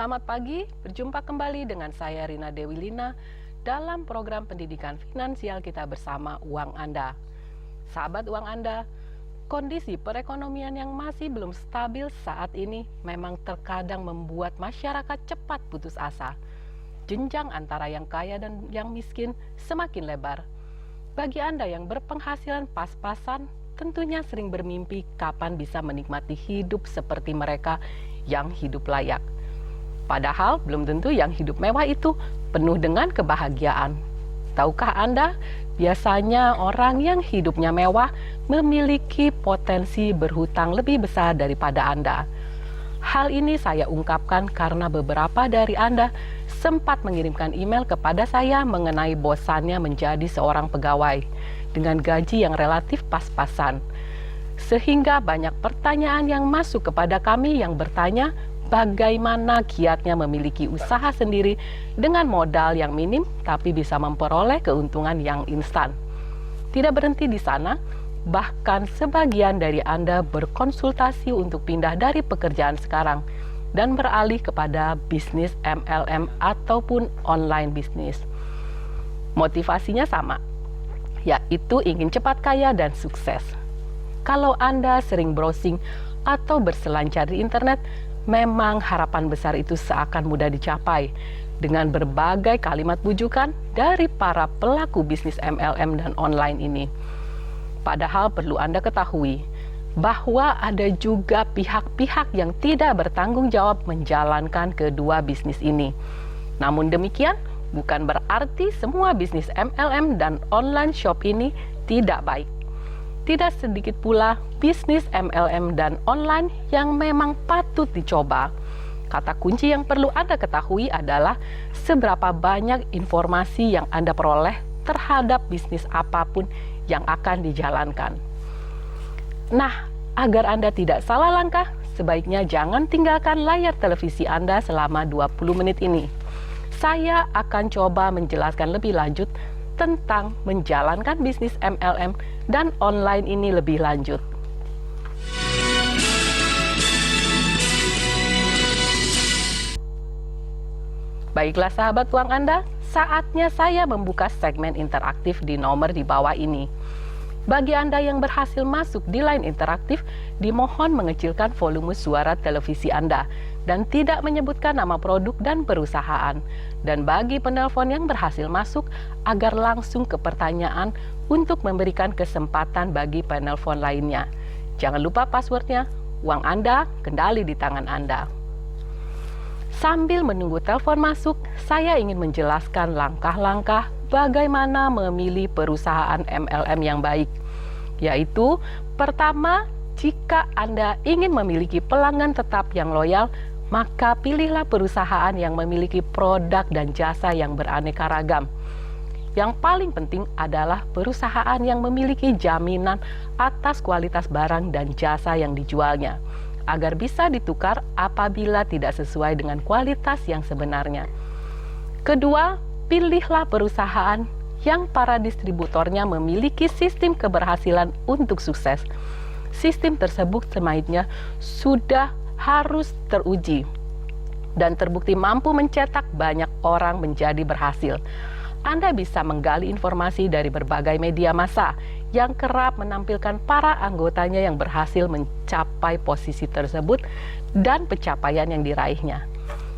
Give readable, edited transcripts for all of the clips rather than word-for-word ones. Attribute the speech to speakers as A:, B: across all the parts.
A: Selamat pagi, berjumpa kembali dengan saya Rina Dewi Lina dalam program pendidikan finansial kita bersama Uang Anda. Sahabat Uang Anda, kondisi perekonomian yang masih belum stabil saat ini memang terkadang membuat masyarakat cepat putus asa. Jenjang antara yang kaya dan yang miskin semakin lebar. Bagi Anda yang berpenghasilan pas-pasan, tentunya sering bermimpi kapan bisa menikmati hidup seperti mereka yang hidup layak. Padahal belum tentu yang hidup mewah itu penuh dengan kebahagiaan. Tahukah Anda, biasanya orang yang hidupnya mewah memiliki potensi berhutang lebih besar daripada Anda. Hal ini saya ungkapkan karena beberapa dari Anda sempat mengirimkan email kepada saya mengenai bosannya menjadi seorang pegawai dengan gaji yang relatif pas-pasan. Sehingga banyak pertanyaan yang masuk kepada kami yang bertanya, bagaimana kiatnya memiliki usaha sendiri dengan modal yang minim tapi bisa memperoleh keuntungan yang instan. Tidak berhenti di sana, bahkan sebagian dari Anda berkonsultasi untuk pindah dari pekerjaan sekarang dan beralih kepada bisnis MLM ataupun online bisnis. Motivasinya sama, yaitu ingin cepat kaya dan sukses. Kalau Anda sering browsing atau berselancar di internet, memang harapan besar itu seakan mudah dicapai dengan berbagai kalimat bujukan dari para pelaku bisnis MLM dan online ini. Padahal perlu Anda ketahui bahwa ada juga pihak-pihak yang tidak bertanggung jawab menjalankan kedua bisnis ini. Namun demikian, bukan berarti semua bisnis MLM dan online shop ini tidak baik. Tidak sedikit pula bisnis MLM dan online yang memang patut dicoba. Kata kunci yang perlu Anda ketahui adalah seberapa banyak informasi yang Anda peroleh terhadap bisnis apapun yang akan dijalankan. Nah, agar Anda tidak salah langkah, sebaiknya jangan tinggalkan layar televisi Anda selama 20 menit ini. Saya akan coba menjelaskan lebih lanjut tentang menjalankan bisnis MLM dan online ini lebih lanjut. Baiklah sahabat uang Anda, saatnya saya membuka segmen interaktif di nomor di bawah ini. Bagi Anda yang berhasil masuk di line interaktif, dimohon mengecilkan volume suara televisi Anda dan tidak menyebutkan nama produk dan perusahaan. Dan bagi penelpon yang berhasil masuk, agar langsung ke pertanyaan untuk memberikan kesempatan bagi penelpon lainnya. Jangan lupa passwordnya, uang Anda kendali di tangan Anda. Sambil menunggu telepon masuk, saya ingin menjelaskan langkah-langkah bagaimana memilih perusahaan MLM yang baik. Yaitu, pertama, jika Anda ingin memiliki pelanggan tetap yang loyal, maka pilihlah perusahaan yang memiliki produk dan jasa yang beraneka ragam. Yang paling penting adalah perusahaan yang memiliki jaminan atas kualitas barang dan jasa yang dijualnya, agar bisa ditukar apabila tidak sesuai dengan kualitas yang sebenarnya. Kedua, pilihlah perusahaan yang para distributornya memiliki sistem keberhasilan untuk sukses. Sistem tersebut sebaiknya sudah harus teruji dan terbukti mampu mencetak banyak orang menjadi berhasil. Anda bisa menggali informasi dari berbagai media massa yang kerap menampilkan para anggotanya yang berhasil mencapai posisi tersebut dan pencapaian yang diraihnya.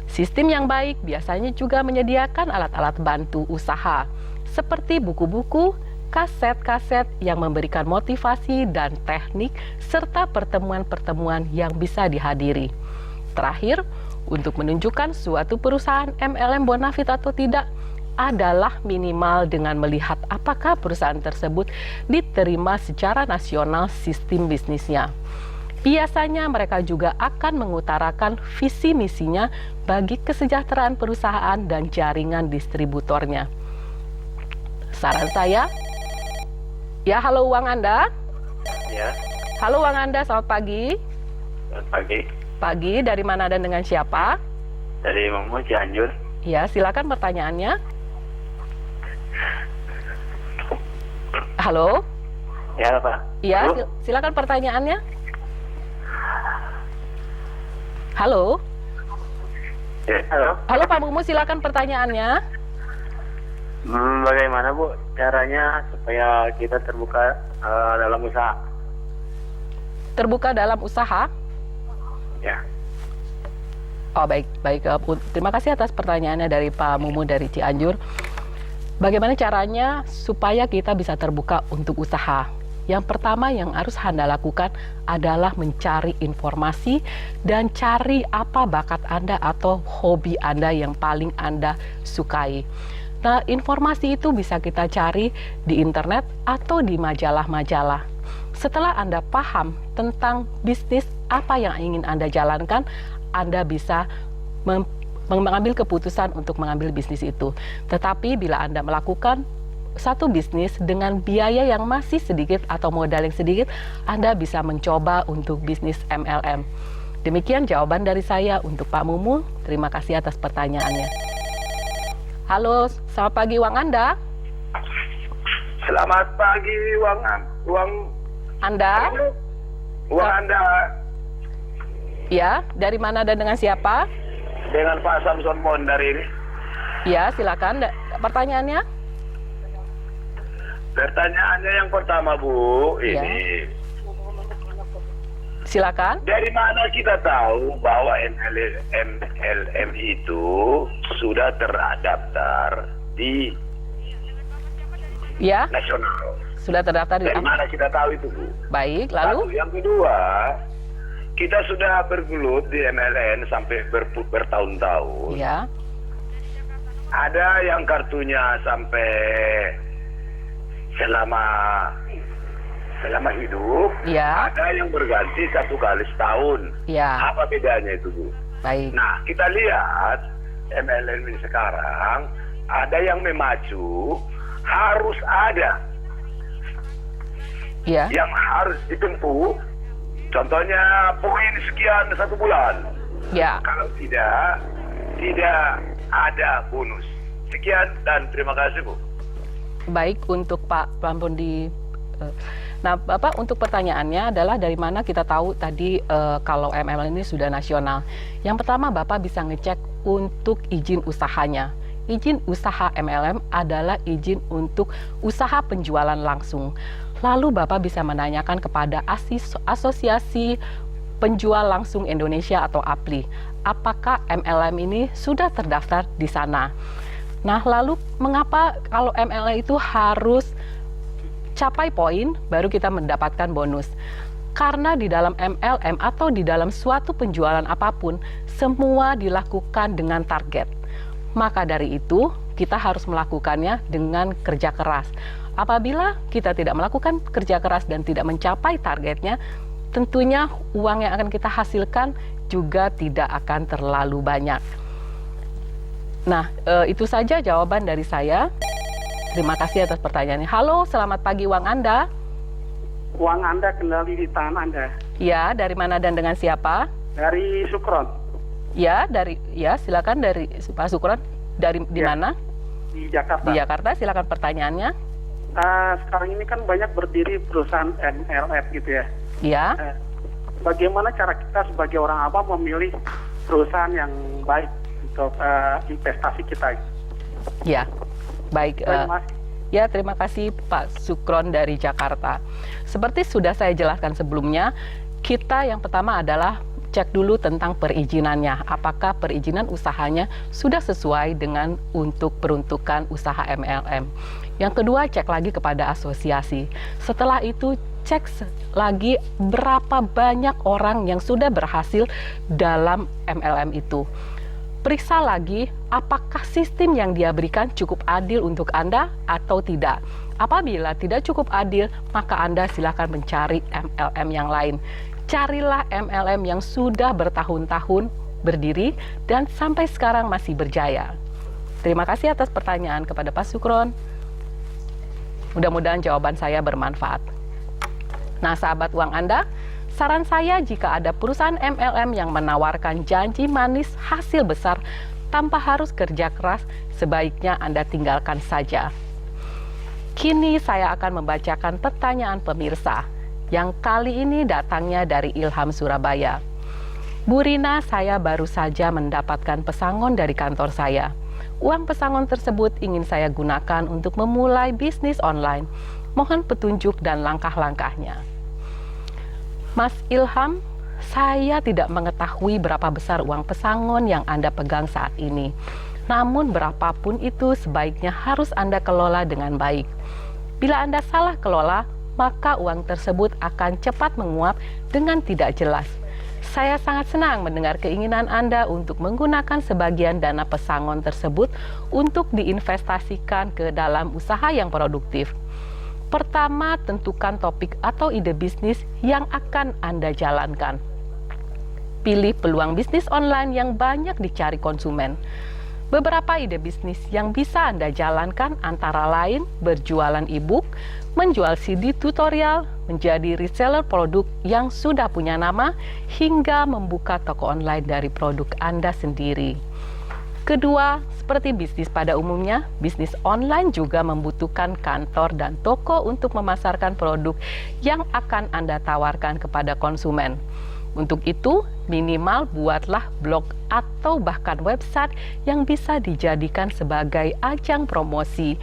A: Sistem yang baik biasanya juga menyediakan alat-alat bantu usaha seperti buku-buku, kaset-kaset yang memberikan motivasi dan teknik, serta pertemuan-pertemuan yang bisa dihadiri. Terakhir, untuk menunjukkan suatu perusahaan MLM bonafit atau tidak, adalah minimal dengan melihat apakah perusahaan tersebut diterima secara nasional sistem bisnisnya. Biasanya mereka juga akan mengutarakan visi misinya bagi kesejahteraan perusahaan dan jaringan distributornya. Saran saya, ya, halo uang Anda.
B: Ya.
A: Halo uang Anda, selamat pagi.
B: Selamat pagi.
A: Pagi, dari mana dan dengan siapa?
B: Dari Momo Cianjur.
A: Ya, silakan pertanyaannya. Halo?
B: Ya, Pak.
A: Ya,
B: Halo?
A: silakan pertanyaannya. Halo?
B: Ya, halo.
A: Halo Pak Mumu, silakan pertanyaannya.
B: Bagaimana Bu caranya supaya kita terbuka dalam usaha?
A: Terbuka dalam usaha?
B: Ya.
A: Oh baik. Terima kasih atas pertanyaannya dari Pak Mumu dari Cianjur. Bagaimana caranya supaya kita bisa terbuka untuk usaha? Yang pertama yang harus Anda lakukan adalah mencari informasi dan cari apa bakat Anda atau hobi Anda yang paling Anda sukai. Nah, informasi itu bisa kita cari di internet atau di majalah-majalah. Setelah Anda paham tentang bisnis apa yang ingin Anda jalankan, Anda bisa mengambil keputusan untuk mengambil bisnis itu. Tetapi bila Anda melakukan satu bisnis dengan biaya yang masih sedikit atau modal yang sedikit, Anda bisa mencoba untuk bisnis MLM. Demikian jawaban dari saya untuk Pak Mumu. Terima kasih atas pertanyaannya. Halo, selamat pagi Uang Anda.
B: Selamat pagi
A: Anda?
B: Uang Anda
A: Ya, dari mana dan dengan siapa?
B: dengan Pak Samson Mon dari ini.
A: Ya, silakan. Pertanyaannya?
B: Pertanyaannya yang pertama Bu,
A: Ya.
B: ini
A: Silakan.
B: dari mana kita tahu bahwa MLM itu sudah terdaftar di
A: Ya,
B: nasional?
A: sudah terdaftar di...
B: Dari mana kita tahu itu Bu?
A: Baik,
B: Satu.
A: lalu?
B: Yang kedua, kita sudah bergelut di MLM sampai bertahun-tahun.
A: Ya,
B: Ada yang kartunya sampai selama hidup.
A: ya,
B: Ada yang berganti 1 kali setahun.
A: ya,
B: Apa bedanya itu Bu?
A: baik.
B: Nah, kita lihat MLM ini sekarang ada yang memacu, harus ada
A: Ya,
B: yang harus ditempuh. Contohnya poin sekian 1 bulan.
A: ya.
B: Kalau tidak ada bonus. Sekian dan terima kasih Bu.
A: Baik, untuk Pak Lampun di... Nah, Bapak, untuk pertanyaannya adalah dari mana kita tahu tadi kalau MLM ini sudah nasional. Yang pertama, Bapak bisa ngecek untuk izin usahanya. Izin usaha MLM adalah izin untuk usaha penjualan langsung. Lalu Bapak bisa menanyakan kepada Asosiasi Penjual Langsung Indonesia atau APLI, apakah MLM ini sudah terdaftar di sana. Nah, lalu mengapa kalau MLM itu harus capai poin baru kita mendapatkan bonus? Karena di dalam MLM atau di dalam suatu penjualan apapun, semua dilakukan dengan target. Maka dari itu, kita harus melakukannya dengan kerja keras. Apabila kita tidak melakukan kerja keras dan tidak mencapai targetnya, tentunya uang yang akan kita hasilkan juga tidak akan terlalu banyak. Nah, itu saja jawaban dari saya. Terima kasih atas pertanyaannya. Halo, selamat pagi Uang Anda.
C: Uang Anda kembali di tangan Anda.
A: Ya, dari mana dan dengan siapa?
C: Dari Sukron.
A: Ya, silakan dari Pak Sukron. Dari di
C: Ya.
A: mana?
C: Di Jakarta.
A: Di Jakarta. Silakan pertanyaannya.
C: Sekarang ini kan banyak berdiri perusahaan MLM gitu ya.
A: Ya,
C: Bagaimana cara kita sebagai orang awam memilih perusahaan yang baik untuk investasi kita?
A: ya. Baik.
C: Terima kasih.
A: Ya, terima kasih Pak Sukron dari Jakarta. Seperti sudah saya jelaskan sebelumnya, kita yang pertama adalah cek dulu tentang perizinannya. Apakah perizinan usahanya sudah sesuai dengan untuk peruntukan usaha MLM. Yang kedua, cek lagi kepada asosiasi. Setelah itu, cek lagi berapa banyak orang yang sudah berhasil dalam MLM itu. Periksa lagi apakah sistem yang dia berikan cukup adil untuk Anda atau tidak. Apabila tidak cukup adil, maka Anda silakan mencari MLM yang lain. Carilah MLM yang sudah bertahun-tahun berdiri dan sampai sekarang masih berjaya. Terima kasih atas pertanyaan kepada Pak Sukron. Mudah-mudahan jawaban saya bermanfaat. Nah, sahabat Uang Anda, saran saya jika ada perusahaan MLM yang menawarkan janji manis hasil besar tanpa harus kerja keras, sebaiknya Anda tinggalkan saja. Kini saya akan membacakan pertanyaan pemirsa yang kali ini datangnya dari Ilham Surabaya. Bu Rina, saya baru saja mendapatkan pesangon dari kantor saya. Uang pesangon tersebut ingin saya gunakan untuk memulai bisnis online. Mohon petunjuk dan langkah-langkahnya. Mas Ilham, saya tidak mengetahui berapa besar uang pesangon yang Anda pegang saat ini. Namun berapapun itu sebaiknya harus Anda kelola dengan baik. Bila Anda salah kelola, maka uang tersebut akan cepat menguap dengan tidak jelas. Saya sangat senang mendengar keinginan Anda untuk menggunakan sebagian dana pesangon tersebut untuk diinvestasikan ke dalam usaha yang produktif. Pertama, tentukan topik atau ide bisnis yang akan Anda jalankan. Pilih peluang bisnis online yang banyak dicari konsumen. Beberapa ide bisnis yang bisa Anda jalankan antara lain berjualan e-book, menjual CD tutorial, menjadi reseller produk yang sudah punya nama, hingga membuka toko online dari produk Anda sendiri. Kedua, seperti bisnis pada umumnya, bisnis online juga membutuhkan kantor dan toko untuk memasarkan produk yang akan Anda tawarkan kepada konsumen. Untuk itu, minimal buatlah blog atau bahkan website yang bisa dijadikan sebagai ajang promosi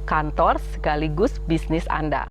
A: kantor sekaligus bisnis Anda.